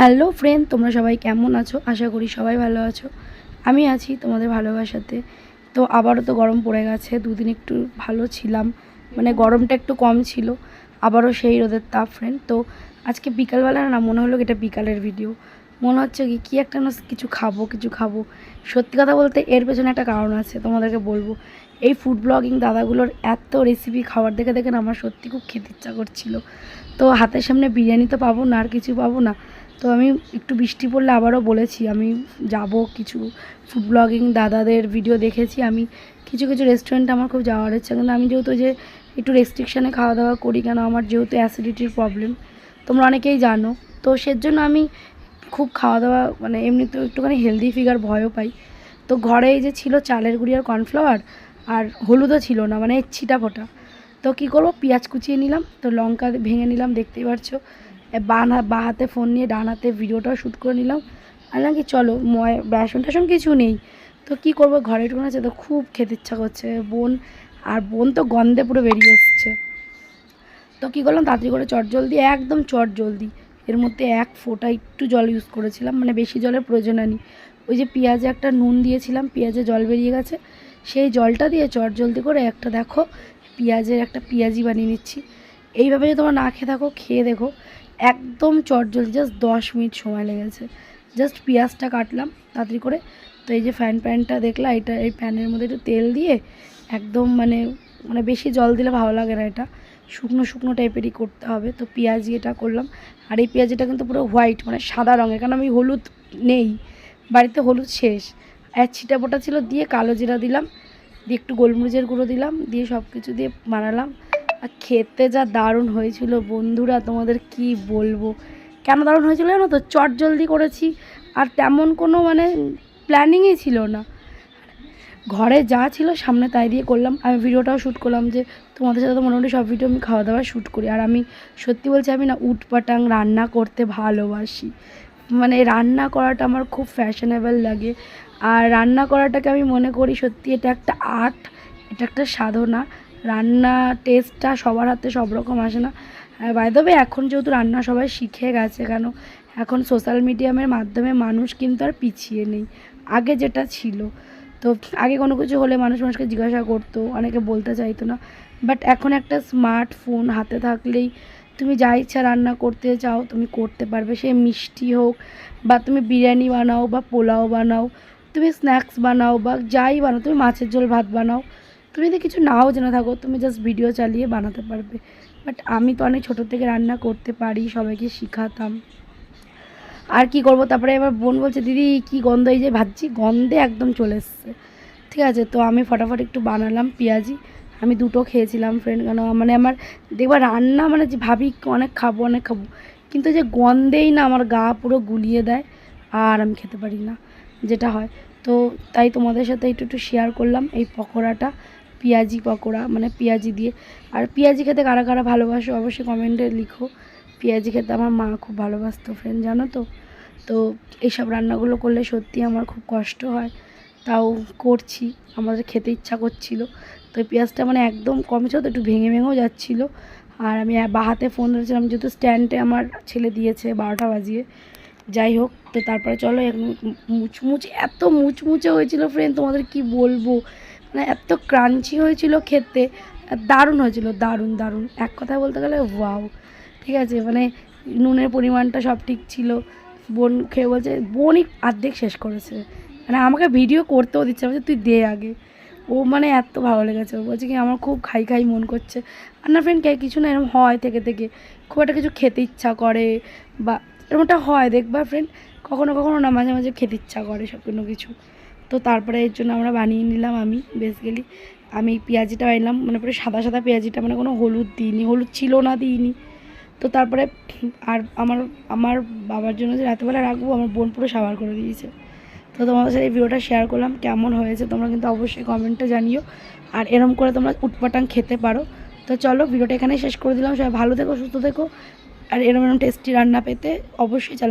Hello friend, তোমরা সবাই কেমন আছো? আশা করি সবাই ভালো আছো। আমি আছি তোমাদের ভালোবাসাতে। তো আবারও তো গরম পড়ে গেছে। দুদিন একটু ভালো ছিলাম, মানে গরমটা একটু কম ছিল, আবারও সেই রোদের তাপ ফ্রেন্ড। তো আজকে বিকালবেলা না মনে হলো এটা বিকালের ভিডিও, মনে হচ্ছে কি একটা না কিছু খাবো। সত্যি কথা বলতে এর পেছনে একটা কারণ আছে, তোমাদেরকে বলবো। এই ফুড ব্লগিং দাদাগুলোর এত রেসিপি খাবার দেখে দেখে না আমার সত্যি খুব খেতে ইচ্ছা করছিল। তো হাতের সামনে বিরিয়ানি তো পাবো না, আর কিছু পাবো না। তো আমি একটু বৃষ্টি পড়লে আবারও বলেছি আমি যাব, কিছু ফুড ব্লগিং দাদাদের ভিডিও দেখেছি আমি। কিছু রেস্টুরেন্টে আমার খুব যাওয়ার ইচ্ছা, কিন্তু আমি যেহেতু যে একটু রেস্ট্রিকশানে খাওয়া দাওয়া করি, কেন আমার যেহেতু অ্যাসিডিটির প্রবলেম তোমরা অনেকেই জানো। তো সেজন্য আমি খুব খাওয়া দাওয়া মানে এমনি তো একটুখানি হেলদি ফিগার ভয়ও পাই। তো ঘরে এই যে ছিল চালের গুঁড়ি আর কর্নফ্লাওয়ার, আর হলুদও ছিল না, মানে ছিটা ফোটা। তো কী করবো, পেঁয়াজ কুচিয়ে নিলাম, তো লঙ্কা ভেঙে নিলাম, দেখতেই পারছো। বা হাতে ফোন নিয়ে ডান হাতে ভিডিওটাও শ্যুট করে নিলাম। আর নাকি চলো বেসন টেসন কিছু নেই, তো কী করবো, ঘরে ঢুকে আছে, তো খুব খেতে ইচ্ছা করছে। বোন তো গন্ধে পুরো বেরিয়ে এসছে। তো কী করলাম, তাড়াতাড়ি করে চটজলদি, একদম চটজলদি এর মধ্যে এক ফোঁটা একটু জল ইউজ করেছিলাম, মানে বেশি জলের প্রয়োজন নেই। ওই যে পেঁয়াজে একটা নুন দিয়েছিলাম, পেঁয়াজে জল বেরিয়ে গেছে, সেই জলটা দিয়ে চটজলদি করে একটা দেখো পেঁয়াজের একটা পেঁয়াজি বানিয়ে নিচ্ছি। এইভাবে যদি তোমরা না খেয়ে থাকো, খেয়ে দেখো, একদম চটজলদি, জাস্ট 10 মিনিট সময় লেগেছে। জাস্ট পেঁয়াজটা কাটলাম তাড়াতাড়ি করে। তো এই যে প্যানটা দেখলা, এই প্যানের মধ্যে একটু তেল দিয়ে একদম মানে মানে বেশি জল দিলে ভালো লাগে না, এটা শুকনো টাইপেরই করতে হবে। তো পেঁয়াজি এটা করলাম। আর এই পেঁয়াজিটা কিন্তু পুরো হোয়াইট, মানে সাদা রঙের, কারণ আমি হলুদ নেই বাড়িতে, হলুদ শেষ। আর ছিটাপোটা ছিল, দিয়ে কালো জিরা দিলাম, দিয়ে একটু গোলমরিচের গুঁড়ো দিলাম, দিয়ে সব কিছু দিয়ে বানালাম। আর খেতে যা দারুণ হয়েছিল বন্ধুরা, তোমাদের কি বলবো কেন দারুণ হয়েছিল জানো তো? চটজলদি করেছি, আর তেমন কোনো মানে প্ল্যানিংই ছিল না, ঘরে যা ছিল সামনে তাই দিয়ে করলাম। আমি ভিডিওটাও শ্যুট করলাম, যে তোমাদের সাথে তো মোটামুটি সব ভিডিও আমি খাওয়া দাওয়া শ্যুট করি। আর আমি সত্যি বলছি, আমি না উটপাটাং রান্না করতে ভালোবাসি, মানে রান্না করাটা আমার খুব ফ্যাশনেবল লাগে। আর রান্না করাটাকে আমি মনে করি সত্যি এটা একটা আর্ট, এটা একটা সাধনা। রান্না টেস্টটা সবার হাতে সব রকম আসে না। বাই দ্য ওয়ে, এখন যেহেতু রান্না সবাই শিখে গেছে, কেন এখন সোশ্যাল মিডিয়ামের মাধ্যমে মানুষ কিন্তু আর পিছিয়ে নেই আগে যেটা ছিল। তো আগে কোনো কিছু হলে মানুষকে জিজ্ঞাসা করতো, অনেকে বলতে চাইতো না। বাট এখন একটা স্মার্টফোন হাতে থাকলেই তুমি যা ইচ্ছা রান্না করতে চাও তুমি করতে পারবে। সে মিষ্টি হোক, বা তুমি বিরিয়ানি বানাও, বা পোলাও বানাও, তুমি স্ন্যাক্স বানাও, বা যাই বানাও, তুমি মাছের ঝোল ভাত বানাও, তুমি যদি কিছু নাও জেনে থাকো, তুমি জাস্ট ভিডিও চালিয়ে বানাতে পারবে। বাট আমি তো অনেক ছোটো থেকে রান্না করতে পারি, সবাইকে শিখাতাম। আর কি করব, তারপরে এবার বোন বলছে, দিদি কি গন্ধ, এই যে ভাজছি গন্ধে একদম চলে এসছে। ঠিক আছে, তো আমি ফটাফট একটু বানালাম পেঁয়াজি। আমি দুটো খেয়েছিলাম ফ্রেন্ড, কেন মানে আমার দেখবা রান্না মানে যে ভাবি অনেক খাবো, কিন্তু যে গন্ধেই না আমার গা পুরো গুলিয়ে দেয়, আর আমি খেতে পারি না যেটা হয়। তো তাই তোমাদের সাথে একটু শেয়ার করলাম এই পকোড়াটা, পেঁয়াজি পকোড়া, মানে পেঁয়াজি দিয়ে। আর পেঁয়াজি খেতে কারা কারা ভালোবাসো অবশ্যই কমেন্টে লিখো। পেঁয়াজি খেতে আমার মা খুব ভালোবাসতো ফ্রেন্ড, জানো তো। তো এইসব রান্নাগুলো করলে সত্যি আমার খুব কষ্ট হয়, তাও করছি, আমাদের খেতে ইচ্ছা করছিল। তো পেঁয়াজটা মানে একদম কম ছিল, তো একটু ভেঙেও যাচ্ছিলো। আর আমি বা হাতে ফোন ধরেছিলাম, যেহেতু স্ট্যান্ডে আমার ছেলে দিয়েছে 12টা বাজিয়ে। যাই হোক, তো তারপরে চলো, এত মুচমুচে হয়েছিল ফ্রেন্ড, তোমাদের কি বলবো, মানে এত ক্রাঞ্চি হয়েছিল খেতে, দারুণ হয়েছিল, দারুণ দারুণ, এক কথায় বলতে গেলে ওয়াও। ঠিক আছে, মানে নুনের পরিমাণটা সব ঠিক ছিল। বোন খেয়ে বলছে, বোনই অর্ধেক শেষ করেছে, মানে আমাকে ভিডিও করতেও দিচ্ছে, বলছে তুই দে আগে। ও মানে এত ভালো লেগেছে, ও বলছে কি আমার খুব খাই মন করছে। আর না ফ্রেন্ড, কিছু না এরকম হয় থেকে খুব একটা কিছু খেতে ইচ্ছা করে, বা এরকমটা হয় দেখবা ফ্রেন্ড, কখনো কখনো না মাঝে মাঝে খেতে ইচ্ছা করে সব কোনো কিছু। তো তারপরে এর জন্য আমরা বানিয়ে নিলাম, আমি বেসিক্যালি আমি পেঁয়াজিটা বানালাম, মানে পুরো সাদা সাদা পেঁয়াজিটা, মানে কোনো হলুদ দিইনি, হলুদ ছিল না, দিইনি। তো তারপরে আর আমার বাবার জন্য যে রাতেবেলা রাখবো, আমার বোন পুরো সাবার করে দিয়েছে। তো তোমাদের সাথে এই ভিডিওটা শেয়ার করলাম, কেমন হয়েছে তোমরা কিন্তু অবশ্যই কমেন্টে জানিও। আর এরম করে তোমরা উটপাটাং খেতে পারো। তো চলো, ভিডিওটা এখানেই শেষ করে দিলাম। সবাই ভালো থেকো, সুস্থ থেকো, আর এরম টেস্টি রান্না পেতে অবশ্যই চ্যানেল